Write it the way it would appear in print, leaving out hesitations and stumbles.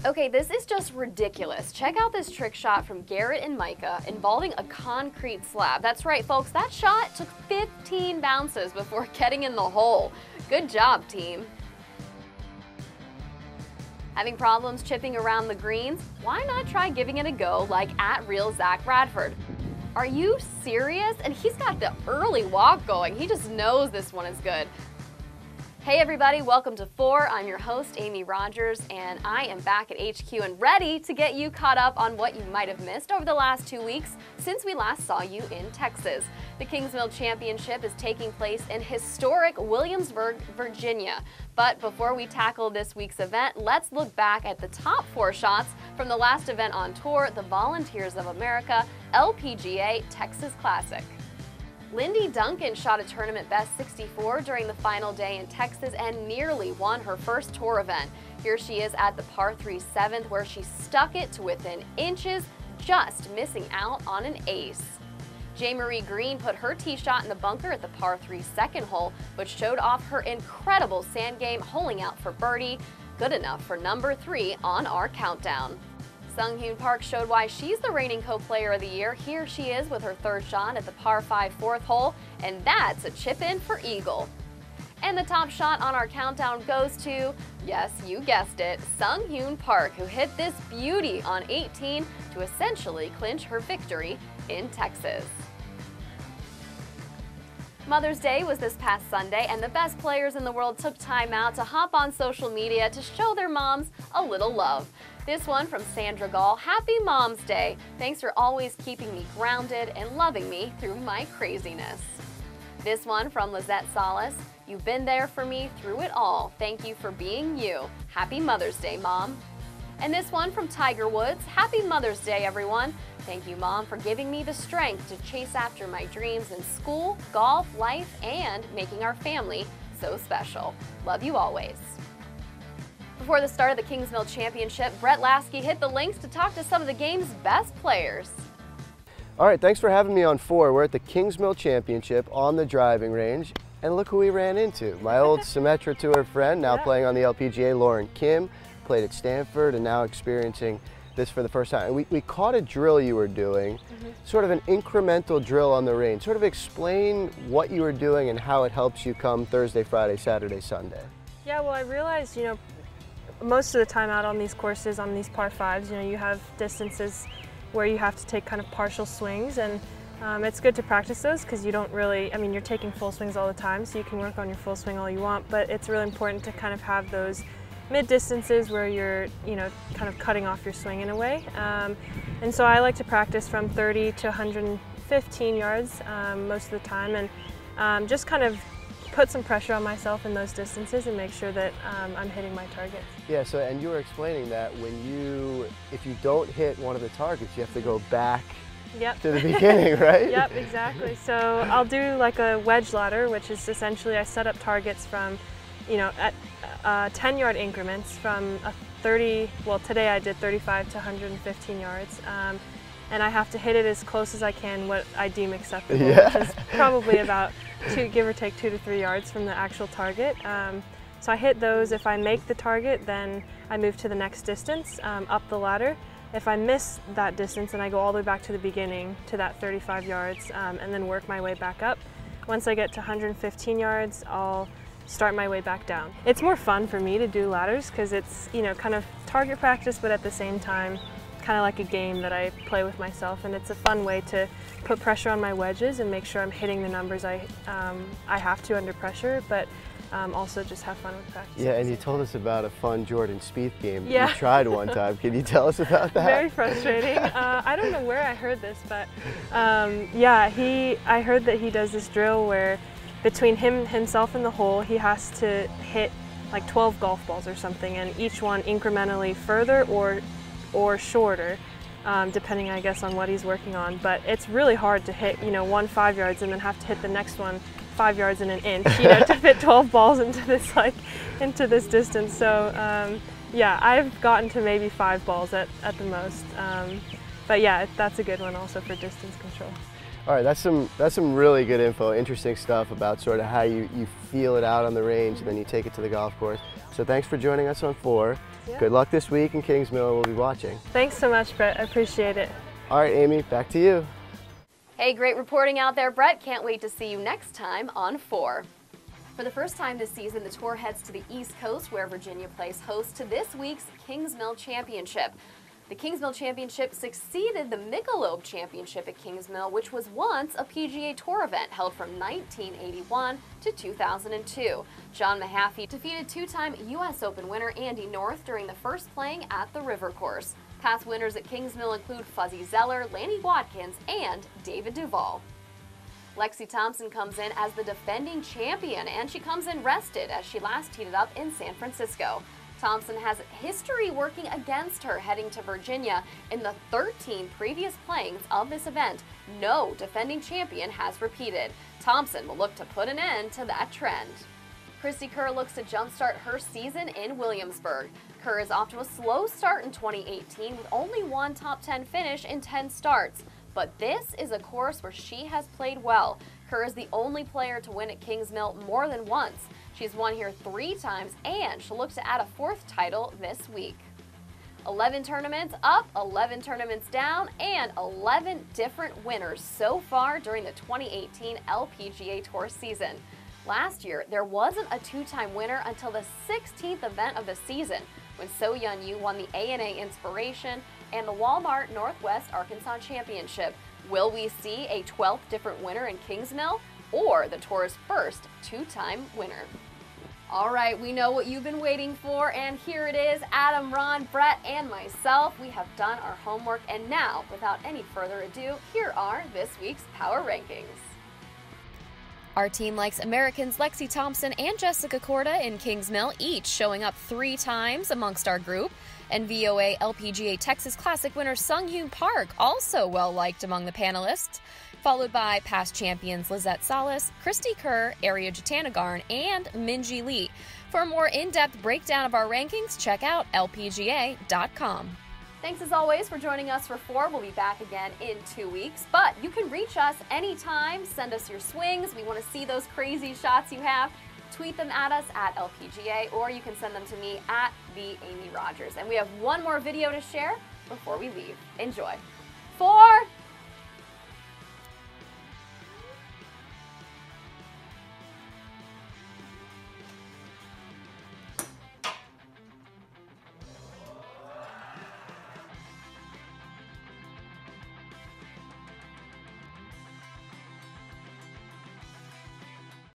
Okay, this is just ridiculous. Check out this trick shot from Garrett and Micah involving a concrete slab. That's right, folks, that shot took 15 bounces before getting in the hole. Good job, team. Having problems chipping around the greens? Why not try giving it a go like @RealZachBradford? Are you serious? And he's got the early walk going. He just knows this one is good. Hey everybody, welcome to Fore. I'm your host, Amy Rogers, and I am back at HQ and ready to get you caught up on what you might have missed over the last 2 weeks since we last saw you in Texas. The Kingsmill Championship is taking place in historic Williamsburg, Virginia. But before we tackle this week's event, let's look back at the top 4 shots from the last event on tour, the Volunteers of America LPGA Texas Classic. Lindy Duncan shot a tournament best 64 during the final day in Texas and nearly won her first tour event. Here she is at the par 3 7th where she stuck it to within inches, just missing out on an ace. J. Marie Green put her tee shot in the bunker at the par 3 second hole, but showed off her incredible sand game, holing out for birdie, good enough for number 3 on our countdown. Sung-Hyun Park showed why she's the reigning co-player of the year. Here she is with her third shot at the par 5 fourth hole, and that's a chip in for eagle. And the top shot on our countdown goes to, yes, you guessed it, Sung-Hyun Park, who hit this beauty on 18 to essentially clinch her victory in Texas. Mother's Day was this past Sunday, and the best players in the world took time out to hop on social media to show their moms a little love. This one from Sandra Gall, Happy Mom's Day. Thanks for always keeping me grounded and loving me through my craziness. This one from Lizette Salas, you've been there for me through it all. Thank you for being you. Happy Mother's Day, Mom. And this one from Tiger Woods, Happy Mother's Day, everyone. Thank you, Mom, for giving me the strength to chase after my dreams in school, golf, life, and making our family so special. Love you always. Before the start of the Kingsmill Championship, Brett Lasky hit the links to talk to some of the game's best players. All right, thanks for having me on Fore. We're at the Kingsmill Championship on the driving range, and look who we ran into. My old Symetra Tour friend, now playing on the LPGA, Lauren Kim, played at Stanford and now experiencing this for the first time. And we caught a drill you were doing, sort of an incremental drill on the range. Sort of explain what you were doing and how it helps you come Thursday, Friday, Saturday, Sunday. Yeah, well, I realized, most of the time out on these courses, on these par 5s, you have distances where you have to take kind of partial swings, and it's good to practice those because you don't really, you're taking full swings all the time, so you can work on your full swing all you want, but it's really important to kind of have those mid distances where you're, kind of cutting off your swing in a way. And so I like to practice from 30 to 115 yards most of the time, and just kind of put some pressure on myself in those distances and make sure that I'm hitting my targets. Yeah, so, and you were explaining that if you don't hit one of the targets, you have to go back to the beginning, right? Yep, exactly. So I'll do like a wedge ladder, which is essentially I set up targets from, at 10-yard increments from a 30, well today I did 35 to 115 yards. And I have to hit it as close as I can, what I deem acceptable, which is probably about give or take 2 to 3 yards from the actual target. So I hit those. If I make the target, then I move to the next distance, up the ladder. If I miss that distance, then I go all the way back to the beginning to that 35 yards and then work my way back up. Once I get to 115 yards, I'll start my way back down. It's more fun for me to do ladders because it's, kind of target practice, but at the same time, kind of like a game that I play with myself, and it's a fun way to put pressure on my wedges and make sure I'm hitting the numbers I have to under pressure, but also just have fun with practice. Yeah, and you told us about a fun Jordan Spieth game that you tried one time. Can you tell us about that? Very frustrating. I don't know where I heard this, but yeah, I heard that he does this drill where between himself and the hole, he has to hit like 12 golf balls or something, and each one incrementally further or shorter, depending, I guess, on what he's working on. But it's really hard to hit, one 5 yards and then have to hit the next one 5 yards in an inch, to fit 12 balls into this distance. So yeah, I've gotten to maybe 5 balls at the most. But yeah, that's a good one also for distance control. All right, that's some really good info, interesting stuff about sort of how you feel it out on the range and then you take it to the golf course. So thanks for joining us on Fore. Yeah. Good luck this week in Kingsmill. We'll be watching. Thanks so much, Brett. I appreciate it. All right, Amy, back to you. Hey, great reporting out there, Brett. Can't wait to see you next time on Fore. For the first time this season, the tour heads to the East Coast, where Virginia plays host to this week's Kingsmill Championship. The Kingsmill Championship succeeded the Michelob Championship at Kingsmill, which was once a PGA Tour event held from 1981 to 2002. John Mahaffey defeated two-time U.S. Open winner Andy North during the first playing at the River Course. Past winners at Kingsmill include Fuzzy Zeller, Lanny Watkins, and David Duval. Lexi Thompson comes in as the defending champion, and she comes in rested as she last teed it up in San Francisco. Thompson has history working against her heading to Virginia. In the 13 previous playings of this event, no defending champion has repeated. Thompson will look to put an end to that trend. Christy Kerr looks to jumpstart her season in Williamsburg. Kerr is off to a slow start in 2018 with only one top 10 finish in 10 starts. But this is a course where she has played well. Kerr is the only player to win at Kingsmill more than once. She's won here 3 times, and she'll look to add a 4th title this week. 11 tournaments up, 11 tournaments down, and 11 different winners so far during the 2018 LPGA Tour season. Last year, there wasn't a 2-time winner until the 16th event of the season, when So Yun-Yu won the ANA Inspiration and the Walmart Northwest Arkansas Championship. Will we see a 12th different winner in Kingsmill, or the Tour's first 2-time winner? All right, we know what you've been waiting for, and here it is. Adam, Ron, Brett, and myself, we have done our homework, and now, without any further ado, here are this week's Power Rankings. Our team likes Americans Lexi Thompson and Jessica Korda in Kingsmill, each showing up 3 times amongst our group. And VOA LPGA Texas Classic winner Sunghyun Park, also well-liked among the panelists, followed by past champions Lizette Salas, Christy Kerr, Arya Jatanagarn, and Minji Lee. For a more in-depth breakdown of our rankings, check out lpga.com. Thanks as always for joining us for Fore. We'll be back again in 2 weeks, but you can reach us anytime. Send us your swings. We want to see those crazy shots you have. Tweet them at us at LPGA, or you can send them to me at @TheAmyRogers. And we have one more video to share before we leave. Enjoy. Fore!